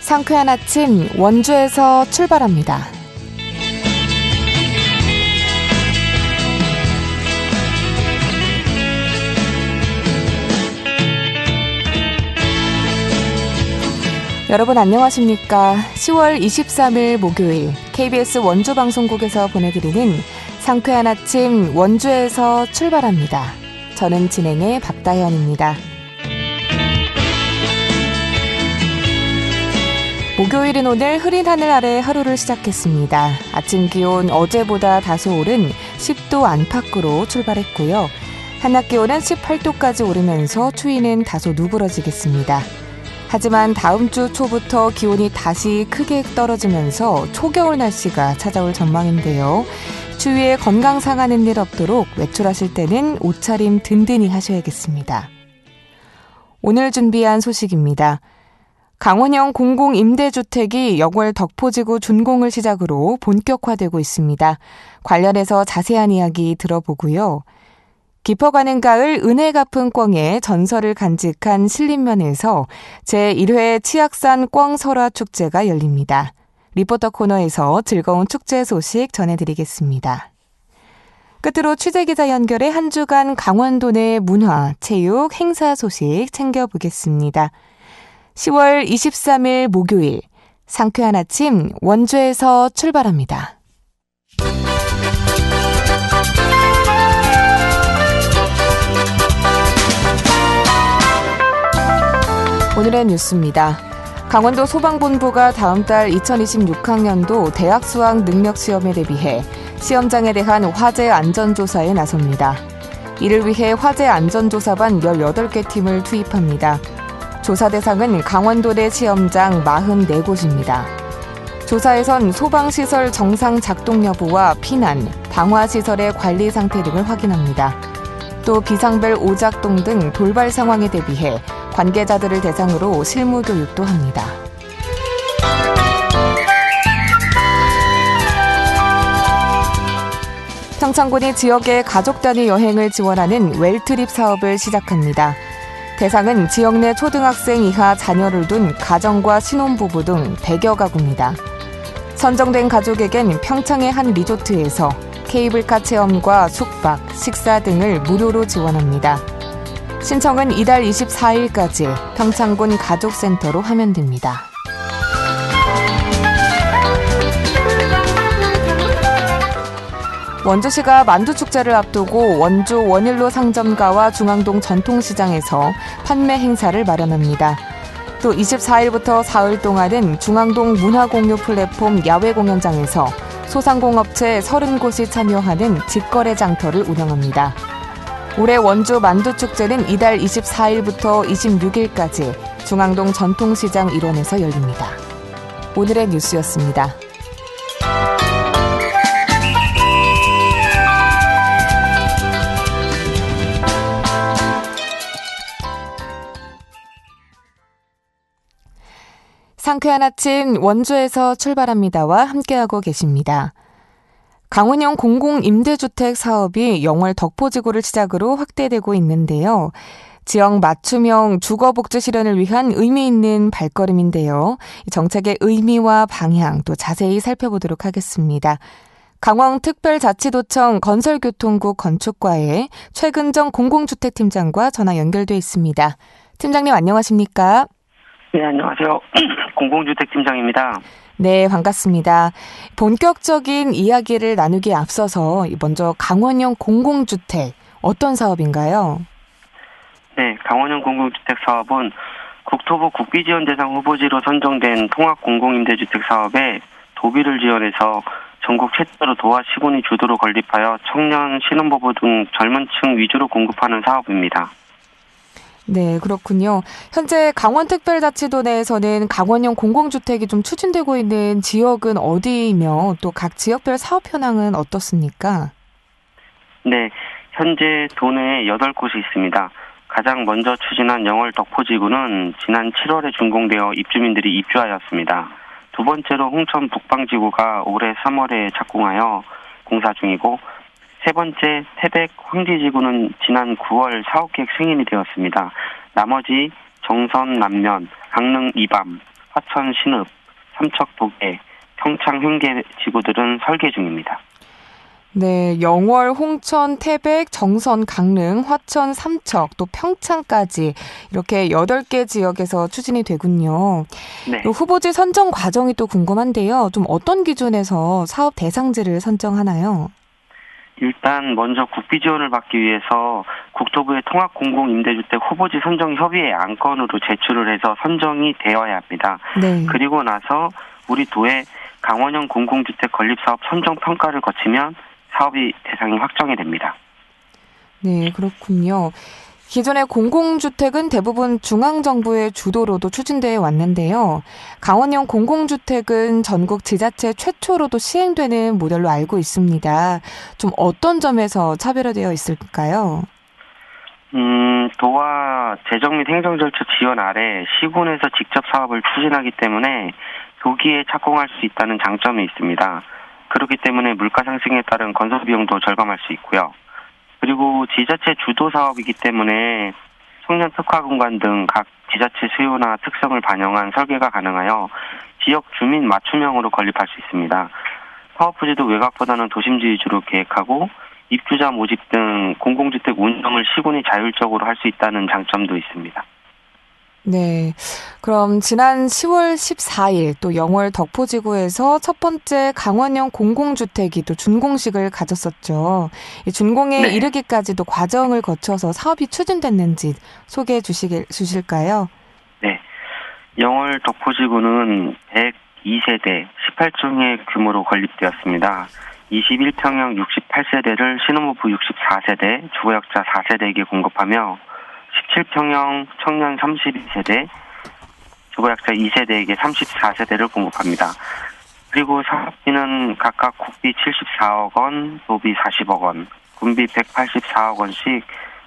상쾌한 아침 원주에서 출발합니다. 여러분 안녕하십니까? 10월 23일 목요일 KBS 원주 방송국에서 보내드리는 상쾌한 아침 원주에서 출발합니다. 저는 진행의 박다현입니다. 목요일인 오늘 흐린 하늘 아래 하루를 시작했습니다. 아침 기온 어제보다 다소 오른 10도 안팎으로 출발했고요. 한낮 기온은 18도까지 오르면서 추위는 다소 누그러지겠습니다. 하지만 다음 주 초부터 기온이 다시 크게 떨어지면서 초겨울 날씨가 찾아올 전망인데요. 추위에 건강 상하는 일 없도록 외출하실 때는 옷차림 든든히 하셔야겠습니다. 오늘 준비한 소식입니다. 강원형 공공임대주택이 영월 덕포지구 준공을 시작으로 본격화되고 있습니다. 관련해서 자세한 이야기 들어보고요. 깊어가는 가을 은혜 갚은 꿩의 전설을 간직한 신림면에서 제1회 치악산 꿩 설화 축제가 열립니다. 리포터 코너에서 즐거운 축제 소식 전해드리겠습니다. 끝으로 취재기자 연결해 한 주간 강원도 내 문화, 체육, 행사 소식 챙겨보겠습니다. 10월 23일 목요일 상쾌한 아침 원주에서 출발합니다. 오늘의 뉴스입니다. 강원도 소방본부가 다음 달 2026학년도 대학 수학 능력 시험에 대비해 시험장에 대한 화재 안전조사에 나섭니다. 이를 위해 화재 안전조사반 18개 팀을 투입합니다. 조사 대상은 강원도 내 시험장 44곳입니다. 조사에선 소방시설 정상 작동 여부와 피난, 방화시설의 관리 상태 등을 확인합니다. 또 비상벨 오작동 등 돌발 상황에 대비해 관계자들을 대상으로 실무 교육도 합니다. 평창군이 지역의 가족 단위 여행을 지원하는 웰트립 사업을 시작합니다. 대상은 지역 내 초등학생 이하 자녀를 둔 가정과 신혼부부 등 100여 가구입니다. 선정된 가족에겐 평창의 한 리조트에서 케이블카 체험과 숙박, 식사 등을 무료로 지원합니다. 신청은 이달 24일까지 평창군 가족센터로 하면 됩니다. 원주시가 만두축제를 앞두고 원주 원일로 상점가와 중앙동 전통시장에서 판매 행사를 마련합니다. 또 24일부터 사흘 동안은 중앙동 문화공유 플랫폼 야외공연장에서 소상공업체 30곳이 참여하는 직거래 장터를 운영합니다. 올해 원주 만두축제는 이달 24일부터 26일까지 중앙동 전통시장 일원에서 열립니다. 오늘의 뉴스였습니다. 상쾌한 아침 원주에서 출발합니다와 함께하고 계십니다. 강원형 공공임대주택 사업이 영월 덕포지구를 시작으로 확대되고 있는데요. 지역 맞춤형 주거복지 실현을 위한 의미 있는 발걸음인데요. 정책의 의미와 방향 또 자세히 살펴보도록 하겠습니다. 강원특별자치도청 건설교통국 건축과의 최근정 공공주택팀장과 전화 연결돼 있습니다. 팀장님 안녕하십니까? 네, 안녕하세요. 공공주택팀장입니다. 네, 반갑습니다. 본격적인 이야기를 나누기에 앞서서 먼저 강원형 공공주택 어떤 사업인가요? 네, 강원형 공공주택 사업은 국토부 국비지원 대상 후보지로 선정된 통합 공공임대주택 사업에 도비를 지원해서 전국 최초로 도와 시군이 주도로 건립하여 청년, 신혼부부 등 젊은 층 위주로 공급하는 사업입니다. 네, 그렇군요. 현재 강원특별자치도 내에서는 강원형 공공주택이 좀 추진되고 있는 지역은 어디이며 또 각 지역별 사업 현황은 어떻습니까? 네, 현재 도내에 8곳이 있습니다. 가장 먼저 추진한 영월 덕포지구는 지난 7월에 준공되어 입주민들이 입주하였습니다. 두 번째로 홍천 북방지구가 올해 3월에 착공하여 공사 중이고 세 번째 태백 황지지구는 지난 9월 사업계획 승인이 되었습니다. 나머지 정선 남면, 강릉 이밤, 화천 신읍, 삼척 도계, 평창 횡계 지구들은 설계 중입니다. 네, 영월, 홍천, 태백, 정선, 강릉, 화천, 삼척, 또 평창까지 이렇게 8개 지역에서 추진이 되군요. 네. 또 후보지 선정 과정이 또 궁금한데요. 좀 어떤 기준에서 사업 대상지를 선정하나요? 일단 먼저 국비 지원을 받기 위해서 국토부의 통합공공임대주택 후보지 선정 협의회 안건으로 제출을 해서 선정이 되어야 합니다. 네. 그리고 나서 우리 도의 강원형 공공주택 건립사업 선정 평가를 거치면 사업이 대상이 확정이 됩니다. 네, 그렇군요. 기존의 공공주택은 대부분 중앙정부의 주도로도 추진되어 왔는데요. 강원형 공공주택은 전국 지자체 최초로도 시행되는 모델로 알고 있습니다. 좀 어떤 점에서 차별화되어 있을까요? 도와 재정 및 행정 절차 지원 아래 시군에서 직접 사업을 추진하기 때문에 조기에 착공할 수 있다는 장점이 있습니다. 그렇기 때문에 물가 상승에 따른 건설 비용도 절감할 수 있고요. 그리고 지자체 주도 사업이기 때문에 청년 특화 공간 등 각 지자체 수요나 특성을 반영한 설계가 가능하여 지역 주민 맞춤형으로 건립할 수 있습니다. 사업 부지도 외곽보다는 도심지 위주로 계획하고 입주자 모집 등 공공주택 운영을 시군이 자율적으로 할 수 있다는 장점도 있습니다. 네. 그럼 지난 10월 14일 또 영월 덕포지구에서 첫 번째 강원형 공공주택이 또 준공식을 가졌었죠. 이 준공에 네. 이르기까지도 과정을 거쳐서 사업이 추진됐는지 소개해 주실까요? 네. 영월 덕포지구는 102세대 18층의 규모로 건립되었습니다. 21평형 68세대를 신혼부부 64세대, 주거약자 4세대에게 공급하며 17평형 청년 32세대, 주거약자 2세대에게 34세대를 공급합니다. 그리고 사업비는 각각 국비 74억 원, 도비 40억 원, 군비 184억 원씩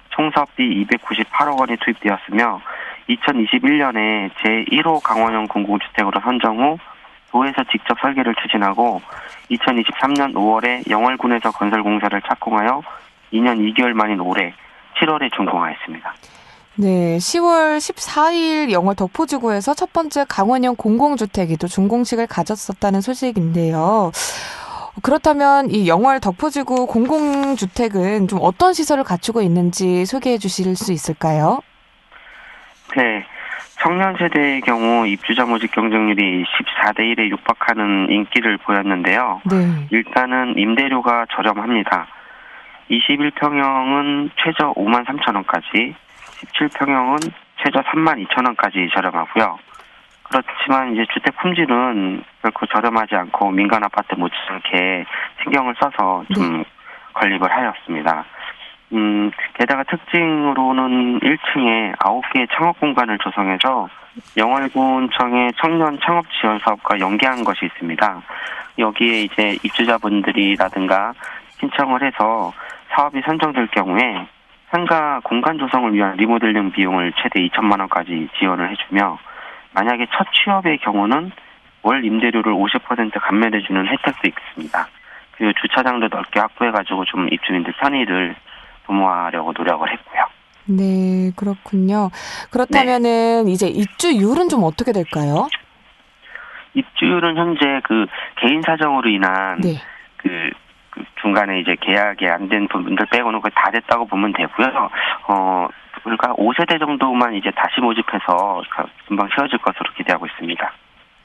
총 사업비 298억 원이 투입되었으며 2021년에 제1호 강원형 공공주택으로 선정 후 도에서 직접 설계를 추진하고 2023년 5월에 영월군에서 건설 공사를 착공하여 2년 2개월 만인 올해 7월에 준공하였습니다. 네, 10월 14일 영월 덕포지구에서 첫 번째 강원형 공공주택이 또 준공식을 가졌었다는 소식인데요. 그렇다면 이 영월 덕포지구 공공주택은 좀 어떤 시설을 갖추고 있는지 소개해 주실 수 있을까요? 네. 청년 세대의 경우 입주자 모집 경쟁률이 14대 1에 육박하는 인기를 보였는데요. 네. 일단은 임대료가 저렴합니다. 21평형은 최저 5만 3천 원까지, 17평형은 최저 3만 2천 원까지 저렴하고요. 그렇지만 이제 주택 품질은 결코 저렴하지 않고 민간 아파트 못지않게 신경을 써서 좀 건립을 하였습니다. 게다가 특징으로는 1층에 9개의 창업 공간을 조성해서 영월군청의 청년 창업 지원 사업과 연계한 것이 있습니다. 여기에 이제 입주자분들이라든가 신청을 해서 사업이 선정될 경우에 상가 공간 조성을 위한 리모델링 비용을 최대 2천만 원까지 지원을 해주며 만약에 첫 취업의 경우는 월 임대료를 50% 감면해주는 혜택도 있습니다. 그리고 주차장도 넓게 확보해가지고 좀 입주민들 편의를 도모하려고 노력을 했고요. 네, 그렇군요. 그렇다면은 이제 입주율은 좀 어떻게 될까요? 입주율은 현재 그 개인 사정으로 인한 네. 그 중간에 이제 계약이 안 된 분들 빼고는 거의 다 됐다고 보면 되고요. 그러니까 5세대 정도만 이제 다시 모집해서 금방 채워질 것으로 기대하고 있습니다.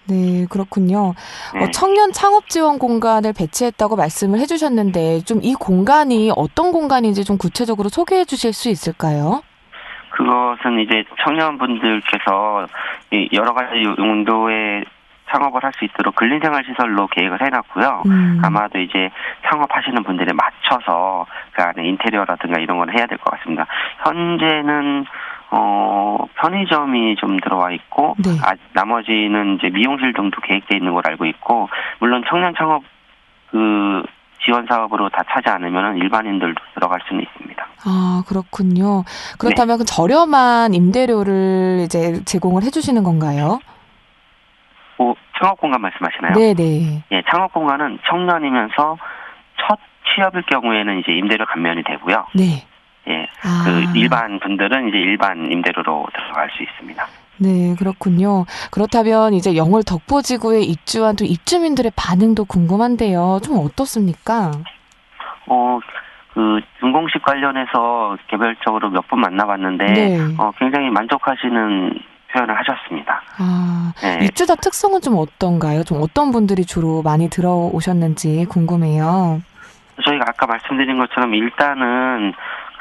네, 그렇군요. 네. 청년 창업 지원 공간을 배치했다고 말씀을 해주셨는데 좀 이 공간이 어떤 공간인지 좀 구체적으로 소개해 주실 수 있을까요? 그것은 이제 청년분들께서 여러 가지 용도의 창업을 할 수 있도록 근린생활시설로 계획을 해놨고요. 아마도 이제 창업하시는 분들에 맞춰서 그 안에 인테리어라든가 이런 건 해야 될 것 같습니다. 현재는 편의점이 좀 들어와 있고, 네. 나머지는 이제 미용실 등도 계획되어 있는 걸 알고 있고, 물론 청년 창업 지원 사업으로 다 차지 않으면 일반인들도 들어갈 수는 있습니다. 아, 그렇군요. 그렇다면 그 저렴한 임대료를 이제 제공을 해주시는 건가요? 창업 공간 말씀하시나요? 네네. 예, 창업 공간은 청년이면서 첫 취업일 경우에는 이제 임대료 감면이 되고요. 네. 예, 그 일반 분들은 이제 일반 임대료로 들어갈 수 있습니다. 네, 그렇군요. 그렇다면 이제 영월 덕포지구에 입주한 또 입주민들의 반응도 궁금한데요. 좀 어떻습니까? 준공식 관련해서 개별적으로 몇 분 만나봤는데, 네. 굉장히 만족하시는 표현을 하셨습니다. 네. 입주자 특성은 좀 어떤가요? 좀 어떤 분들이 주로 많이 들어오셨는지 궁금해요. 저희가 아까 말씀드린 것처럼 일단은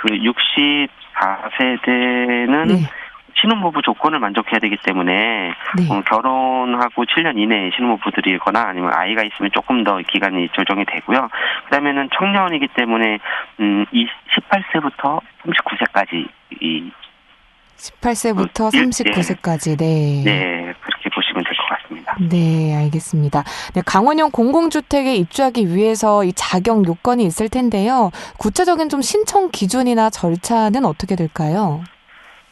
64세대는 네. 신혼부부 조건을 만족해야 되기 때문에 네. 결혼하고 7년 이내에 신혼부부들이거나 아니면 아이가 있으면 조금 더 기간이 조정이 되고요. 그다음에는 청년이기 때문에 이 18세부터 39세까지 18세부터 39세까지. 네. 네, 그렇게 보시면 될 것 같습니다. 네, 알겠습니다. 네, 강원형 공공주택에 입주하기 위해서 이 자격 요건이 있을 텐데요. 구체적인 좀 신청 기준이나 절차는 어떻게 될까요?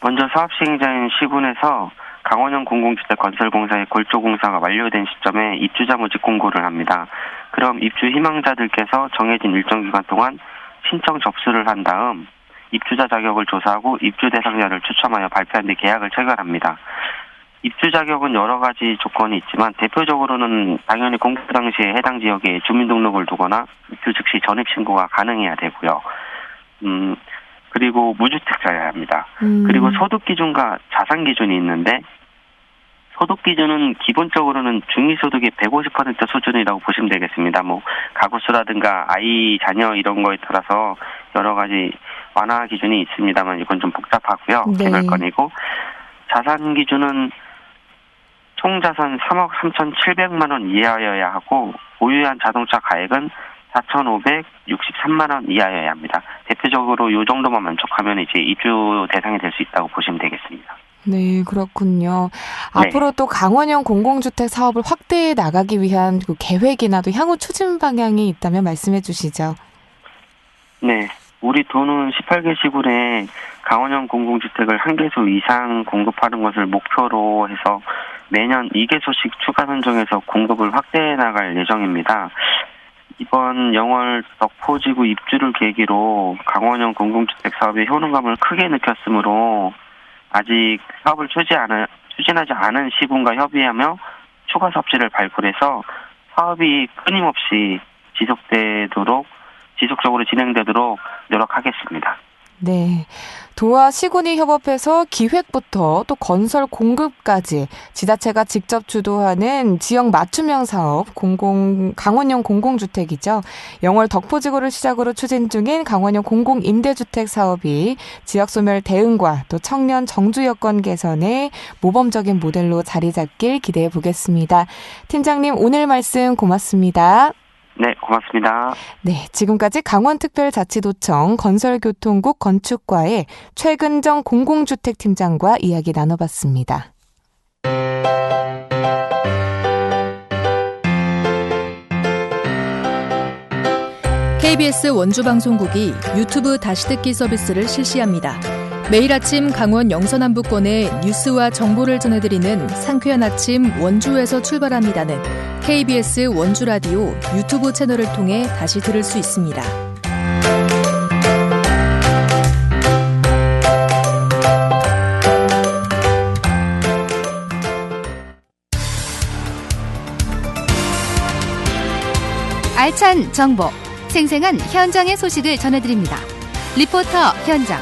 먼저 사업 시행자인 시군에서 강원형 공공주택 건설공사의 골조공사가 완료된 시점에 입주자 모집 공고를 합니다. 그럼 입주 희망자들께서 정해진 일정 기간 동안 신청 접수를 한 다음 입주자 자격을 조사하고 입주 대상자를 추첨하여 발표한 뒤 계약을 체결합니다. 입주 자격은 여러 가지 조건이 있지만 대표적으로는 당연히 공고 당시에 해당 지역에 주민등록을 두거나 입주 즉시 전입신고가 가능해야 되고요. 그리고 무주택자여야 합니다. 그리고 소득 기준과 자산 기준이 있는데 소득 기준은 기본적으로는 중위소득의 150% 수준이라고 보시면 되겠습니다. 가구 수라든가 아이, 자녀 이런 거에 따라서 여러 가지 완화 기준이 있습니다만 이건 좀 복잡하고요. 네. 개별건이고 자산 기준은 총 자산 3억 3,700만 원 이하여야 하고 보유한 자동차 가액은 4,563만 원 이하여야 합니다. 대표적으로 이 정도만 만족하면 이제 입주 대상이 될 수 있다고 보시면 되겠습니다. 네, 그렇군요. 네. 앞으로 또 강원형 공공주택 사업을 확대해 나가기 위한 그 계획이나 또 향후 추진 방향이 있다면 말씀해 주시죠. 네. 우리 도는 18개 시군에 강원형 공공주택을 1개소 이상 공급하는 것을 목표로 해서 매년 2개소씩 추가 선정해서 공급을 확대해 나갈 예정입니다. 이번 영월 덕포지구 입주를 계기로 강원형 공공주택 사업의 효능감을 크게 느꼈으므로 아직 사업을 추진하지 않은 시군과 협의하며 추가 사업지를 발굴해서 사업이 끊임없이 지속적으로 진행되도록 노력하겠습니다. 네. 도와 시군이 협업해서 기획부터 또 건설 공급까지 지자체가 직접 주도하는 지역 맞춤형 사업 강원형 공공주택이죠. 영월 덕포지구를 시작으로 추진 중인 강원형 공공임대주택 사업이 지역 소멸 대응과 또 청년 정주 여건 개선의 모범적인 모델로 자리 잡길 기대해 보겠습니다. 팀장님 오늘 말씀 고맙습니다. 네, 고맙습니다. 네, 지금까지 강원특별자치도청 건설교통국 건축과의 최근정 공공주택팀장과 이야기 나눠봤습니다. KBS 원주방송국이 유튜브 다시 듣기 서비스를 실시합니다. 매일 아침 강원 영서남부권의 뉴스와 정보를 전해드리는 상쾌한 아침 원주에서 출발합니다는 KBS 원주라디오 유튜브 채널을 통해 다시 들을 수 있습니다. 알찬 정보, 생생한 현장의 소식을 전해드립니다. 리포터 현장.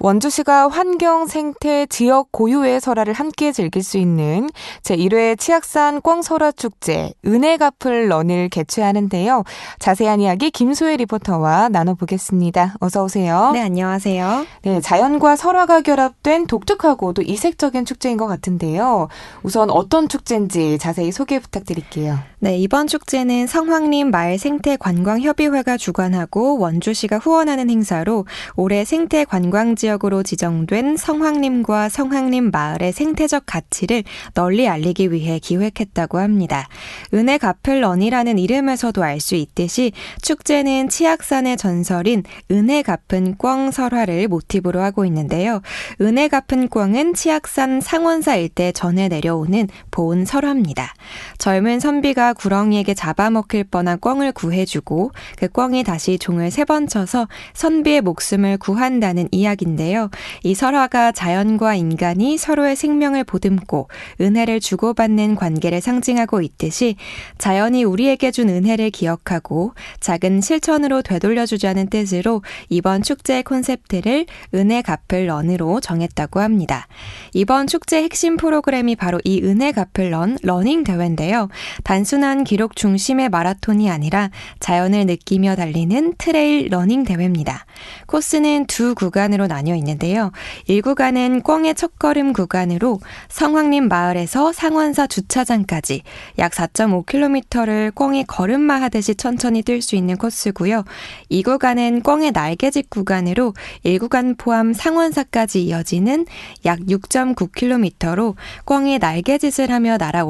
원주시가 환경, 생태, 지역 고유의 설화를 함께 즐길 수 있는 제1회 치악산 꽝설화축제 은혜가플 런을 개최하는데요. 자세한 이야기 김소혜 리포터와 나눠보겠습니다. 어서 오세요. 네, 안녕하세요. 네, 자연과 설화가 결합된 독특하고 또 이색적인 축제인 것 같은데요. 우선 어떤 축제인지 자세히 소개 부탁드릴게요. 네, 이번 축제는 성황림 마을생태관광협의회가 주관하고 원주시가 후원하는 행사로 올해 생태관광지역으로 지정된 성황림과 성황림 마을의 생태적 가치를 널리 알리기 위해 기획했다고 합니다. 은혜가플런이라는 이름에서도 알 수 있듯이 축제는 치악산의 전설인 은혜 갚은 꽝 설화를 모티브로 하고 있는데요. 은혜 갚은 꽝은 치악산 상원사 일대 전해 내려오는 보은 설화입니다. 젊은 선비가 설화가 구렁이에게 잡아먹힐 뻔한 꿩을 구해주고 그 꿩이 다시 종을 3번 쳐서 선비의 목숨을 구한다는 이야기인데요. 이 설화가 자연과 인간이 서로의 생명을 보듬고 은혜를 주고받는 관계를 상징하고 있듯이 자연이 우리에게 준 은혜를 기억하고 작은 실천으로 되돌려주자는 뜻으로 이번 축제의 콘셉트를 은혜 갚을 런으로 정했다고 합니다. 이번 축제 핵심 프로그램이 바로 이 은혜 갚을 러닝 대회인데요. 단순한 기록 중심의 마라톤이 아니라 자연을 느끼며 달리는 트레일 러닝 대회입니다. 코스는 2구간으로 나뉘어 있는데요. 1구간은 꿩의 첫걸음 구간으로 성황림 마을에서 상원사 주차장까지 약 4.5km를 꿩이 걸음마 하듯이 천천히 뛸 수 있는 코스고요. 2구간은 꿩의 날개짓 구간으로 1구간 포함 상원사까지 이어지는 약 6.9km로 꿩이 날개짓을 하며 날아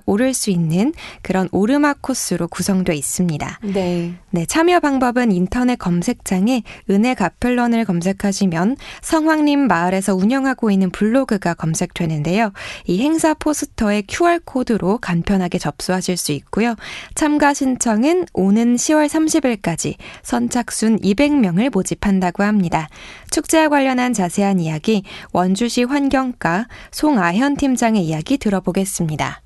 오를 수 있는 그런 오르막 코스로 구성되어 있습니다. 네. 참여 방법은 인터넷 검색창에 은혜 갚을런을 검색하시면 성황림 마을에서 운영하고 있는 블로그가 검색되는데요. 이 행사 포스터에 QR코드로 간편하게 접수하실 수 있고요. 참가 신청은 오는 10월 30일까지 선착순 200명을 모집한다고 합니다. 축제와 관련한 자세한 이야기 원주시 환경과 송아현 팀장의 이야기 들어보겠습니다.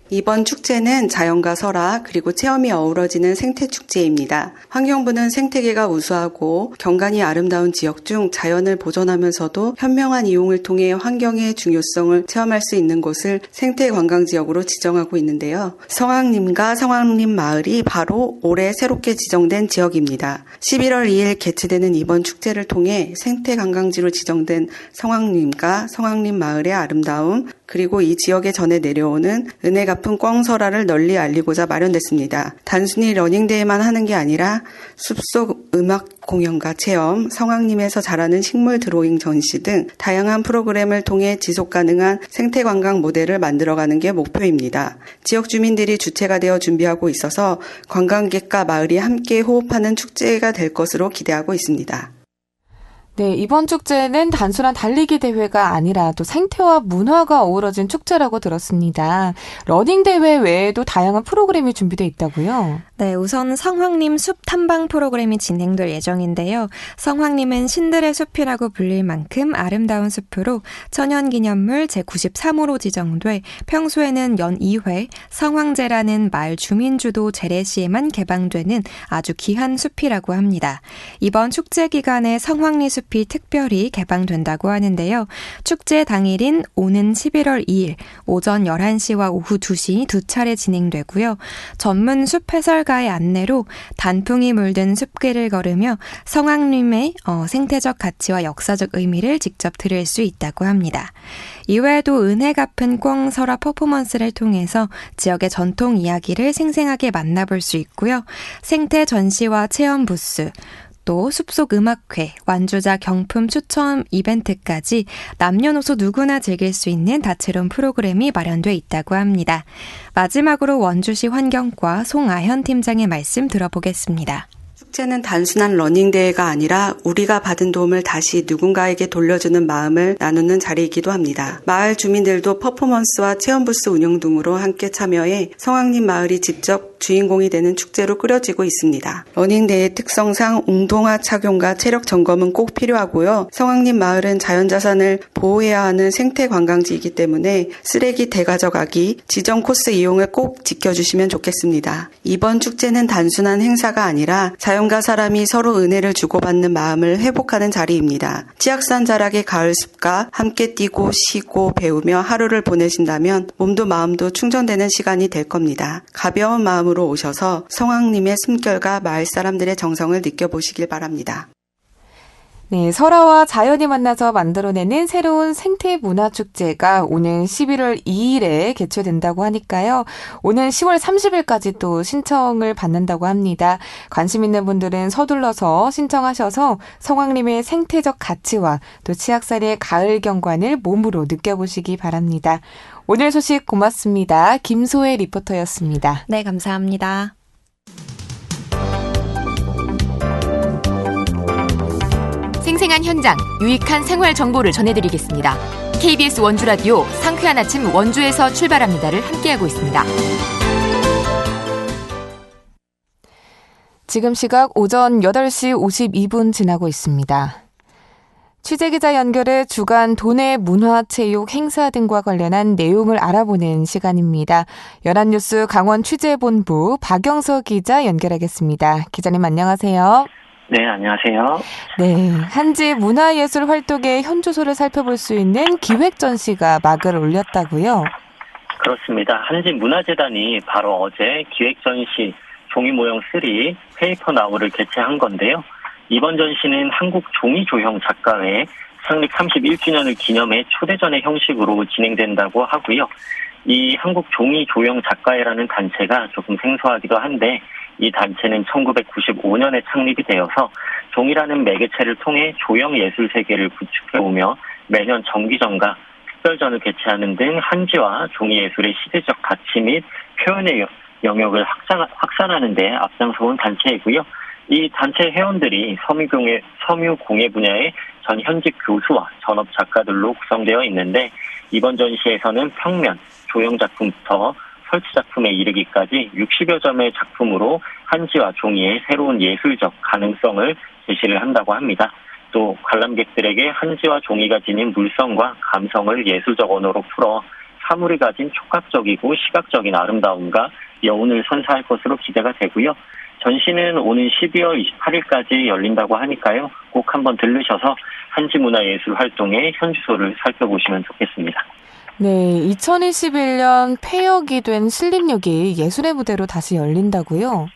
이번 축제는 자연과 설화 그리고 체험이 어우러지는 생태축제입니다. 환경부는 생태계가 우수하고 경관이 아름다운 지역 중 자연을 보존하면서도 현명한 이용을 통해 환경의 중요성을 체험할 수 있는 곳을 생태관광지역으로 지정하고 있는데요. 성황림과 성황림 마을이 바로 올해 새롭게 지정된 지역입니다. 11월 2일 개최되는 이번 축제를 통해 생태관광지로 지정된 성황림과 성황림 마을의 아름다움 그리고 이 지역에 전해 내려오는 은혜 갚은 꿩설화를 널리 알리고자 마련됐습니다. 단순히 러닝대회만 하는 게 아니라 숲속 음악 공연과 체험, 성황림에서 자라는 식물 드로잉 전시 등 다양한 프로그램을 통해 지속가능한 생태관광 모델을 만들어가는 게 목표입니다. 지역 주민들이 주체가 되어 준비하고 있어서 관광객과 마을이 함께 호흡하는 축제가 될 것으로 기대하고 있습니다. 네, 이번 축제는 단순한 달리기 대회가 아니라 또 생태와 문화가 어우러진 축제라고 들었습니다. 러닝 대회 외에도 다양한 프로그램이 준비되어 있다고요? 네, 우선 성황림 숲 탐방 프로그램이 진행될 예정인데요. 성황림은 신들의 숲이라고 불릴 만큼 아름다운 숲으로 천연기념물 제93호로 지정돼 평소에는 연 2회 성황제라는 마을 주민주도 제례시에만 개방되는 아주 귀한 숲이라고 합니다. 이번 축제 기간에 성황리 숲이 특별히 개방된다고 하는데요. 축제 당일인 오는 11월 2일 오전 11시와 오후 2시 두 차례 진행되고요. 전문 숲 해설가의 안내로 단풍이 물든 숲길을 걸으며 성황림의 생태적 가치와 역사적 의미를 직접 들을 수 있다고 합니다. 이외에도 은혜 갚은 꿩 설화 퍼포먼스를 통해서 지역의 전통 이야기를 생생하게 만나볼 수 있고요. 생태 전시와 체험 부스, 또 숲속 음악회, 완주자 경품 추첨 이벤트까지 남녀노소 누구나 즐길 수 있는 다채로운 프로그램이 마련돼 있다고 합니다. 마지막으로 원주시 환경과 송아현 팀장의 말씀 들어보겠습니다. 축제는 단순한 러닝대회가 아니라 우리가 받은 도움을 다시 누군가에게 돌려주는 마음을 나누는 자리이기도 합니다. 마을 주민들도 퍼포먼스와 체험부스 운영 등으로 함께 참여해 성황림 마을이 직접 주인공이 되는 축제로 꾸려지고 있습니다. 러닝대회 특성상 운동화 착용과 체력 점검은 꼭 필요하고요. 성황림 마을은 자연자산을 보호해야 하는 생태관광지이기 때문에 쓰레기 대가져가기, 지정 코스 이용을 꼭 지켜주시면 좋겠습니다. 이번 축제는 단순한 행사가 아니라 자연과 사람이 서로 은혜를 주고받는 마음을 회복하는 자리입니다. 치악산 자락의 가을숲과 함께 뛰고 쉬고 배우며 하루를 보내신다면 몸도 마음도 충전되는 시간이 될 겁니다. 가벼운 마음으로 오셔서 성황림의 숨결과 마을 사람들의 정성을 느껴보시길 바랍니다. 네, 설화와 자연이 만나서 만들어내는 새로운 생태문화축제가 오는 11월 2일에 개최된다고 하니까요. 오는 10월 30일까지 또 신청을 받는다고 합니다. 관심 있는 분들은 서둘러서 신청하셔서 성황림의 생태적 가치와 또 치악산의 가을 경관을 몸으로 느껴보시기 바랍니다. 오늘 소식 고맙습니다. 김소혜 리포터였습니다. 네, 감사합니다. 생생한 현장, 유익한 생활 정보를 전해드리겠습니다. KBS 원주라디오 상쾌한 아침 원주에서 출발합니다를 함께하고 있습니다. 지금 시각 오전 8시 52분 지나고 있습니다. 취재기자 연결해 주간 도내 문화, 체육, 행사 등과 관련한 내용을 알아보는 시간입니다. 연합뉴스 강원 취재본부 박영서 기자 연결하겠습니다. 기자님 안녕하세요. 네, 안녕하세요. 네, 한지 문화예술 활동의 현주소를 살펴볼 수 있는 기획 전시가 막을 올렸다고요? 그렇습니다. 한지 문화재단이 바로 어제 기획 전시 종이 모형 3 페이퍼 나우를 개최한 건데요. 이번 전시는 한국 종이조형 작가회 창립 31주년을 기념해 초대전의 형식으로 진행된다고 하고요. 이 한국 종이조형 작가회라는 단체가 조금 생소하기도 한데 이 단체는 1995년에 창립이 되어서 종이라는 매개체를 통해 조형 예술 세계를 구축해오며 매년 정기전과 특별전을 개최하는 등 한지와 종이 예술의 시대적 가치 및 표현의 영역을 확산하는 데 앞장서온 단체이고요. 이 단체 회원들이 섬유공예 분야의 전 현직 교수와 전업 작가들로 구성되어 있는데 이번 전시에서는 평면, 조형 작품부터 설치 작품에 이르기까지 60여 점의 작품으로 한지와 종이의 새로운 예술적 가능성을 제시를 한다고 합니다. 또 관람객들에게 한지와 종이가 지닌 물성과 감성을 예술적 언어로 풀어 사물이 가진 촉각적이고 시각적인 아름다움과 여운을 선사할 것으로 기대가 되고요. 전시는 오는 12월 28일까지 열린다고 하니까요. 꼭 한번 들르셔서 한지문화예술 활동의 현주소를 살펴보시면 좋겠습니다. 네, 2021년 폐역이 된 신림역이 예술의 무대로 다시 열린다고요?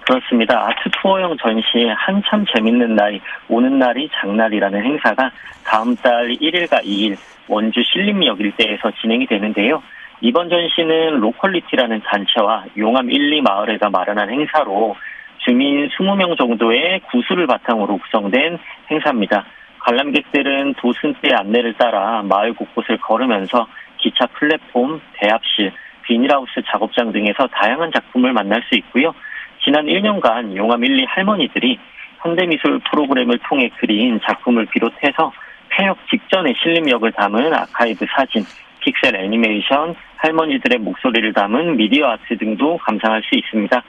그렇습니다. 아트 투어형 전시의 한참 재밌는 날, 오는 날이 장날이라는 행사가 다음 달 1일과 2일 원주 신림역 일대에서 진행이 되는데요. 이번 전시는 로컬리티라는 단체와 용암 1, 2 마을회가 마련한 행사로 주민 20명 정도의 구술을 바탕으로 구성된 행사입니다. 관람객들은 도슨트의 안내를 따라 마을 곳곳을 걸으면서 기차 플랫폼, 대합실, 비닐하우스 작업장 등에서 다양한 작품을 만날 수 있고요. 지난 1년간 용암 1, 2 할머니들이 현대미술 프로그램을 통해 그린 작품을 비롯해서 폐역 직전의 신림역을 담은 아카이브 사진, 픽셀 애니메이션, 할머니들의 목소리를 담은 미디어 아트 등도 감상할 수 있습니다.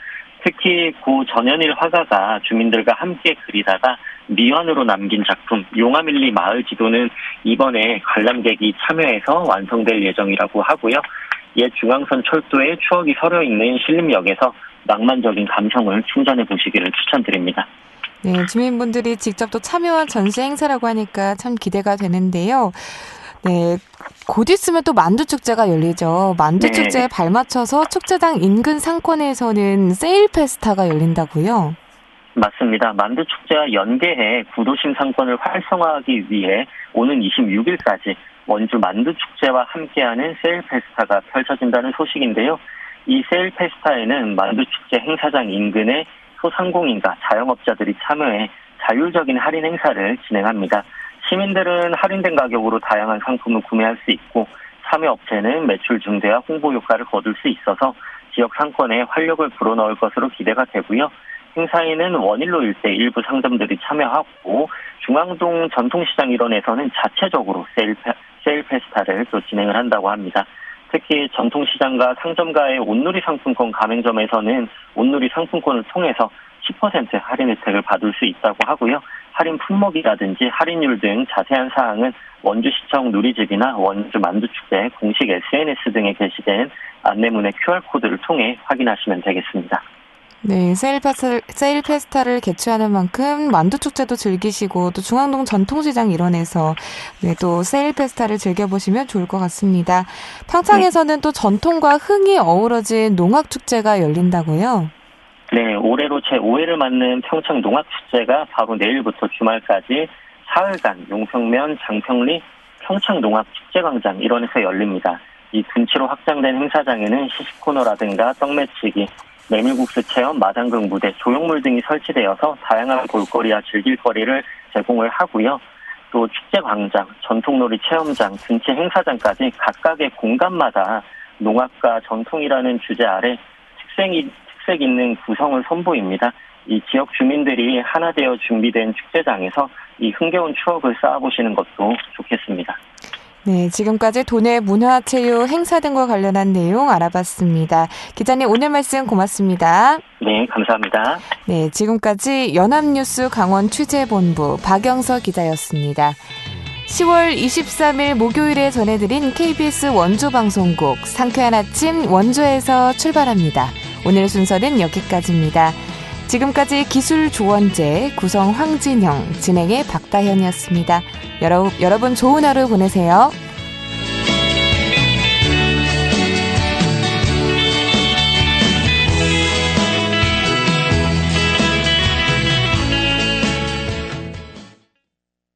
특히 고 전현일 화가가 주민들과 함께 그리다가 미완으로 남긴 작품 용암 1, 2 마을 지도는 이번에 관람객이 참여해서 완성될 예정이라고 하고요. 옛 중앙선 철도의 추억이 서려 있는 신림역에서 낭만적인 감성을 충전해 보시기를 추천드립니다. 네, 주민분들이 직접 또 참여한 전시 행사라고 하니까 참 기대가 되는데요. 네, 곧 있으면 또 만두축제가 열리죠. 만두축제에 발맞춰서 축제장 인근 상권에서는 세일 페스타가 열린다고요? 맞습니다. 만두축제와 연계해 구도심 상권을 활성화하기 위해 오는 26일까지 원주 만두축제와 함께하는 세일 페스타가 펼쳐진다는 소식인데요. 이 세일 페스타에는 만두축제 행사장 인근의 소상공인과 자영업자들이 참여해 자율적인 할인 행사를 진행합니다. 시민들은 할인된 가격으로 다양한 상품을 구매할 수 있고 참여업체는 매출 증대와 홍보 효과를 거둘 수 있어서 지역 상권에 활력을 불어넣을 것으로 기대가 되고요. 행사에는 원일로 일대 일부 상점들이 참여하고 중앙동 전통시장 일원에서는 자체적으로 세일 페스타를 또 진행을 한다고 합니다. 특히 전통시장과 상점가의 온누리 상품권 가맹점에서는 온누리 상품권을 통해서 10% 할인 혜택을 받을 수 있다고 하고요. 할인 품목이라든지 할인율 등 자세한 사항은 원주시청 누리집이나 원주 만두축제 공식 SNS 등에 게시된 안내문의 QR코드를 통해 확인하시면 되겠습니다. 네, 세일 페스타를 개최하는 만큼 만두축제도 즐기시고 또 중앙동 전통시장 일원에서 네, 또 세일 페스타를 즐겨보시면 좋을 것 같습니다. 평창에서는 또 전통과 흥이 어우러진 농악축제가 열린다고요? 네, 올해로 제5회를 맞는 평창 농악축제가 바로 내일부터 주말까지 사흘간 용평면 장평리 평창 농악축제광장 일원에서 열립니다. 이 둔치로 확장된 행사장에는 시식코너라든가 떡매치기, 메밀국수 체험, 마당극 무대, 조형물 등이 설치되어서 다양한 볼거리와 즐길거리를 제공을 하고요. 또 축제광장, 전통놀이 체험장, 둔치 행사장까지 각각의 공간마다 농악과 전통이라는 주제 아래 특색 있는 구성을 선보입니다. 이 지역 주민들이 하나 되어 준비된 축제장에서 이 흥겨운 추억을 쌓아보시는 것도 좋겠습니다. 네, 지금까지 도내 문화, 체육, 행사 등과 관련한 내용 알아봤습니다. 기자님 오늘 말씀 고맙습니다. 네, 감사합니다. 네, 지금까지 연합뉴스 강원 취재본부 박영서 기자였습니다. 10월 23일 목요일에 전해드린 KBS 원주 방송국 상쾌한 아침 원주에서 출발합니다. 오늘 순서는 여기까지입니다. 지금까지 기술 조원재, 구성 황진영, 진행의 박다현이었습니다. 여러분 좋은 하루 보내세요.